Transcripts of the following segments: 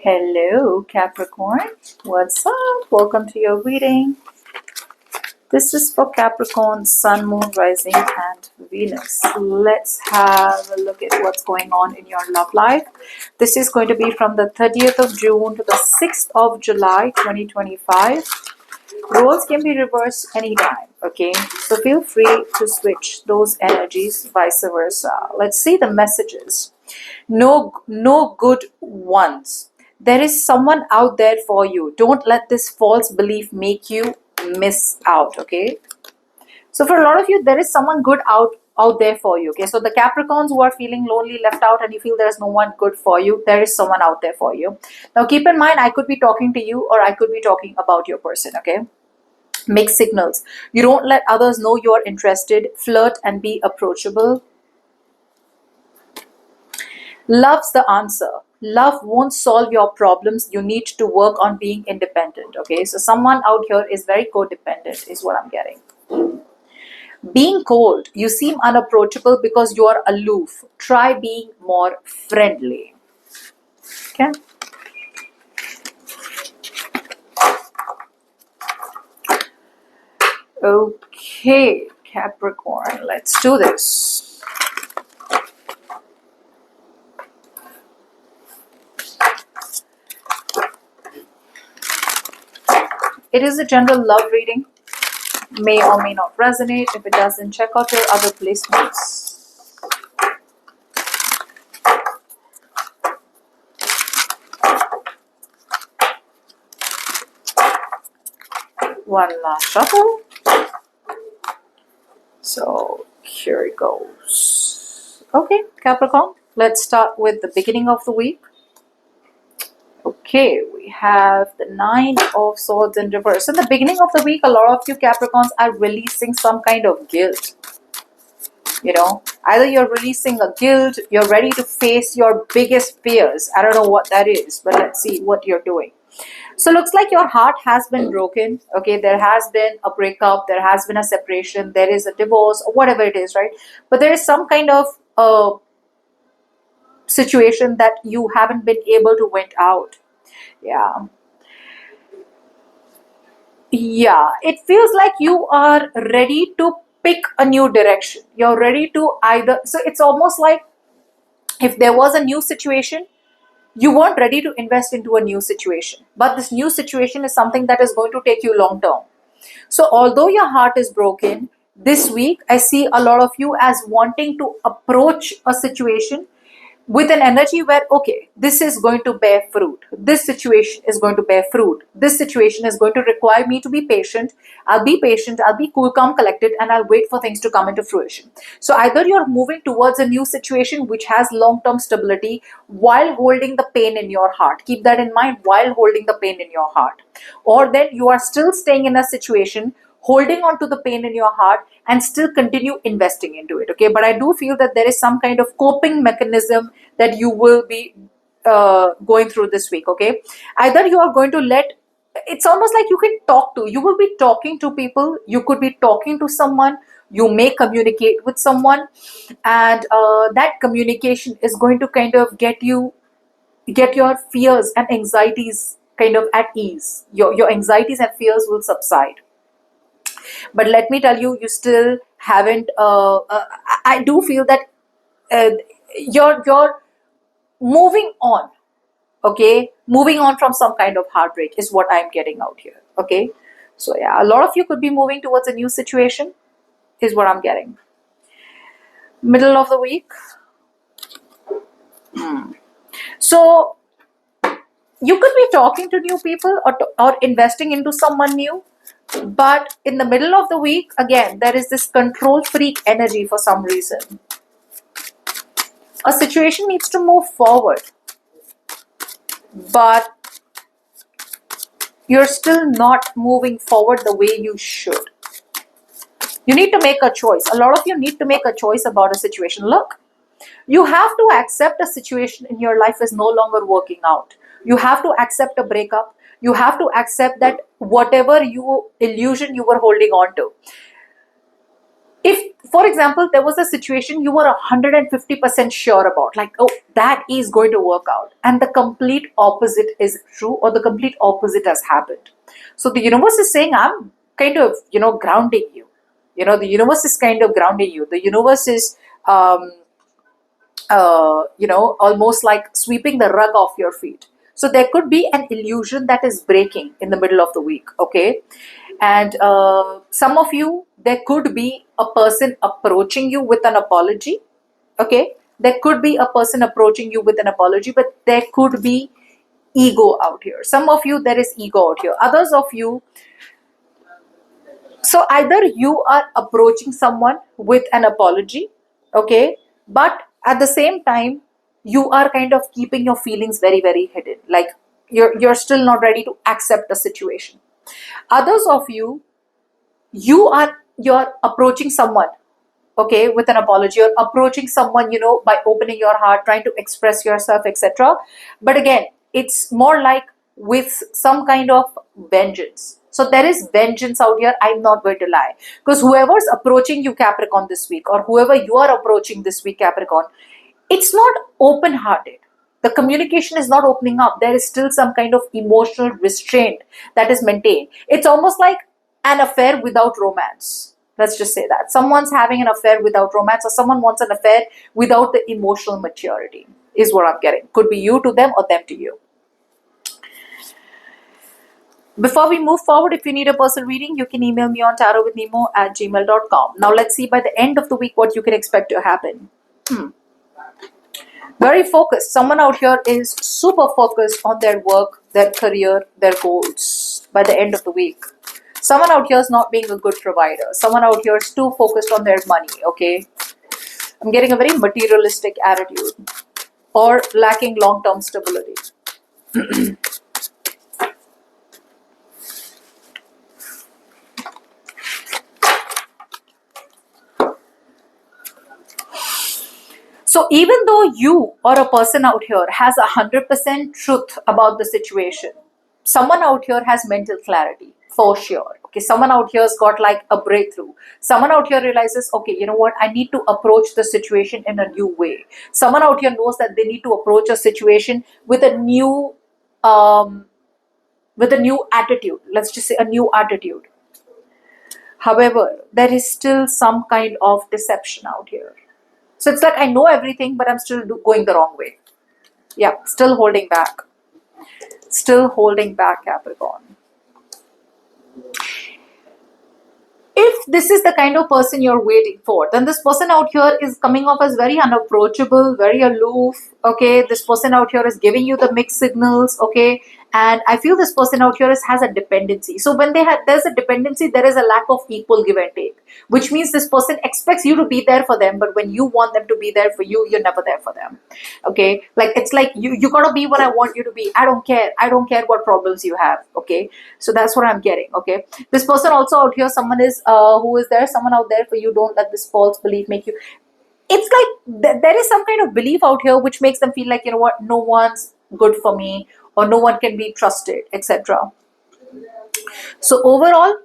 Hello, Capricorn. What's up? Welcome to your reading. This is for Capricorn, Sun, Moon, Rising, and Venus. Let's have a look at what's going on in your love life. This is going to be from the 30th of June to the 6th of July, 2025. Roles can be reversed anytime, okay? So feel free to switch those energies, vice versa. Let's see the messages. No good ones. There is someone out there for you. Don't let this false belief make you miss out, okay? So for a lot of you, there is someone good out there for you, okay? So the Capricorns who are feeling lonely, left out, and you feel there's no one good for you, there is someone out there for you. Now keep in mind, I could be talking to you or I could be talking about your person, okay? Mixed signals. You don't let others know you're interested. Flirt and be approachable. Love's the answer. Love won't solve your problems. You need to work on being independent, okay? So someone out here is very codependent is what I'm getting. Being cold. You seem unapproachable because you are aloof. Try being more friendly. Okay? Okay, Capricorn. Let's do this. It is a general love reading. May or may not resonate. If it doesn't, check out your other placements. One last shuffle. So here it goes. Okay, Capricorn, let's start with the beginning of the week. Okay, we have the Nine of Swords in reverse. In the beginning of the week, a lot of you Capricorns are releasing some kind of guilt. You know, either you're releasing a guilt, you're ready to face your biggest fears. I don't know what that is, but let's see what you're doing. So looks like your heart has been broken. Okay, there has been a breakup, there has been a separation, there is a divorce, or whatever it is, right? But there is some kind of situation that you haven't been able to went out. Yeah. Yeah, it feels like you are ready to pick a new direction. You're ready to either, so it's almost like if there was a new situation, you weren't ready to invest into a new situation. But this new situation is something that is going to take you long term. So although your heart is broken, this week I see a lot of you as wanting to approach a situation with an energy where, okay, this is going to bear fruit. This situation is going to bear fruit. This situation is going to require me to be patient. I'll be patient, I'll be cool, calm, collected, and I'll wait for things to come into fruition. So either you're moving towards a new situation which has long-term stability while holding the pain in your heart. Keep that in mind, while holding the pain in your heart. Or then you are still staying in a situation holding on to the pain in your heart and still continue investing into it, okay? But I do feel that there is some kind of coping mechanism that you will be going through this week, okay? Either you are going to it's almost like you will be talking to people, you could be talking to someone, you may communicate with someone, and that communication is going to kind of get your fears and anxieties kind of at ease. Your anxieties and fears will subside. But let me tell you, you still haven't I do feel that you're moving on, okay? Moving on from some kind of heartbreak is what I'm getting out here, okay? So yeah, a lot of you could be moving towards a new situation is what I'm getting. Middle of the week. So you could be talking to new people or investing into someone new. But in the middle of the week, again, there is this control freak energy for some reason. A situation needs to move forward, but you're still not moving forward the way you should. You need to make a choice. A lot of you need to make a choice about a situation. Look, you have to accept a situation in your life is no longer working out. You have to accept a breakup. You have to accept that whatever illusion you were holding on to. If for example, there was a situation you were 150% sure about, like, oh, that is going to work out, and the complete opposite is true, or the complete opposite has happened. So the universe is saying, I'm kind of, grounding you. The universe is kind of grounding you. The universe is, almost like sweeping the rug off your feet. So there could be an illusion that is breaking in the middle of the week, okay? And some of you, there could be a person approaching you with an apology, okay? There could be a person approaching you with an apology, but there could be ego out here. Some of you, there is ego out here. Others of you, so either you are approaching someone with an apology, okay, but at the same time, you are kind of keeping your feelings very, very hidden. Like you're still not ready to accept the situation. Others of you, you're approaching someone, okay, with an apology, or approaching someone, by opening your heart, trying to express yourself, etc. But again, it's more like with some kind of vengeance. So there is vengeance out here, I'm not going to lie, because whoever's approaching you, Capricorn, this week, or whoever you are approaching this week, Capricorn, it's not open hearted. The communication is not opening up. There is still some kind of emotional restraint that is maintained. It's almost like an affair without romance. Let's just say that. Someone's having an affair without romance, or someone wants an affair without the emotional maturity, is what I'm getting. Could be you to them or them to you. Before we move forward, if you need a personal reading, you can email me on tarotwithnimo@gmail.com. Now let's see by the end of the week what you can expect to happen. Very focused. Someone out here is super focused on their work, their career, their goals by the end of the week. Someone out here is not being a good provider. Someone out here is too focused on their money, okay? I'm getting a very materialistic attitude, or lacking long-term stability. So even though you or a person out here has 100% truth about the situation, someone out here has mental clarity for sure. Okay, someone out here has got like a breakthrough. Someone out here realizes, okay, you know what? I need to approach the situation in a new way. Someone out here knows that they need to approach a situation with a new attitude. Let's just say a new attitude. However, there is still some kind of deception out here. So it's like I know everything, but I'm still going the wrong way. Yeah, still holding back. Still holding back, Capricorn. If this is the kind of person you're waiting for, then this person out here is coming off as very unapproachable, very aloof, okay? This person out here is giving you the mixed signals, okay? And I feel this person out here has a dependency. So when there's a dependency, there is a lack of equal give and take, which means this person expects you to be there for them, but when you want them to be there for you, you're never there for them, okay? Like it's like you gotta be what I want you to be. I don't care what problems you have, okay? So that's what I'm getting, okay? This person also out here, someone is who is there, someone out there for you. Don't let this false belief make you. It's like there is some kind of belief out here which makes them feel like, you know what, no one's good for me, or no one can be trusted, etc. So overall,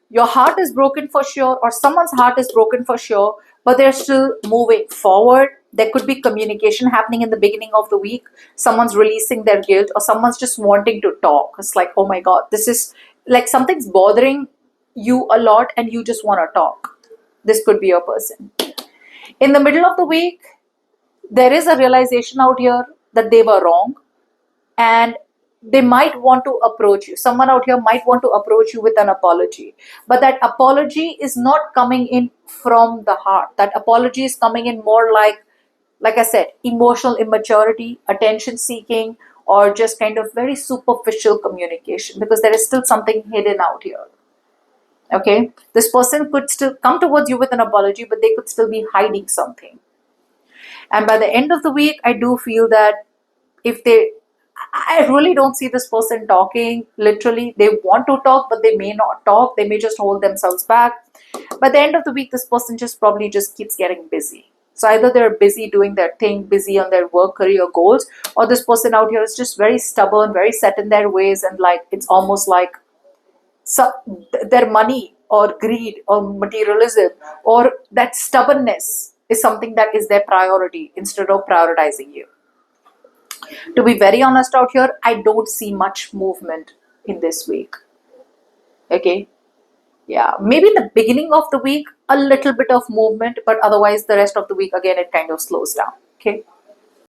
your heart is broken for sure, or someone's heart is broken for sure, but they're still moving forward. There could be communication happening in the beginning of the week. Someone's releasing their guilt, or someone's just wanting to talk. It's like, oh my God, this is like something's bothering you a lot and you just want to talk. This could be your person. In the middle of the week, there is a realization out here that they were wrong, and they might want to approach you. Someone out here might want to approach you with an apology, but that apology is not coming in from the heart. That apology is coming in more like I said, emotional immaturity, attention seeking, or just kind of very superficial communication, because there is still something hidden out here. Okay, this person could still come towards you with an apology, but they could still be hiding something. And by the end of the week, I do feel that I really don't see this person talking. Literally, they want to talk, but they may not talk. They may just hold themselves back. By the end of the week, this person probably keeps getting busy. So either they're busy doing their thing, busy on their work, career goals, or this person out here is just very stubborn, very set in their ways, and like it's almost like their money or greed or materialism or that stubbornness is something that is their priority instead of prioritizing you. To be very honest out here, I don't see much movement in this week. Okay. Yeah. Maybe in the beginning of the week, a little bit of movement, but otherwise, the rest of the week, again, it kind of slows down. Okay.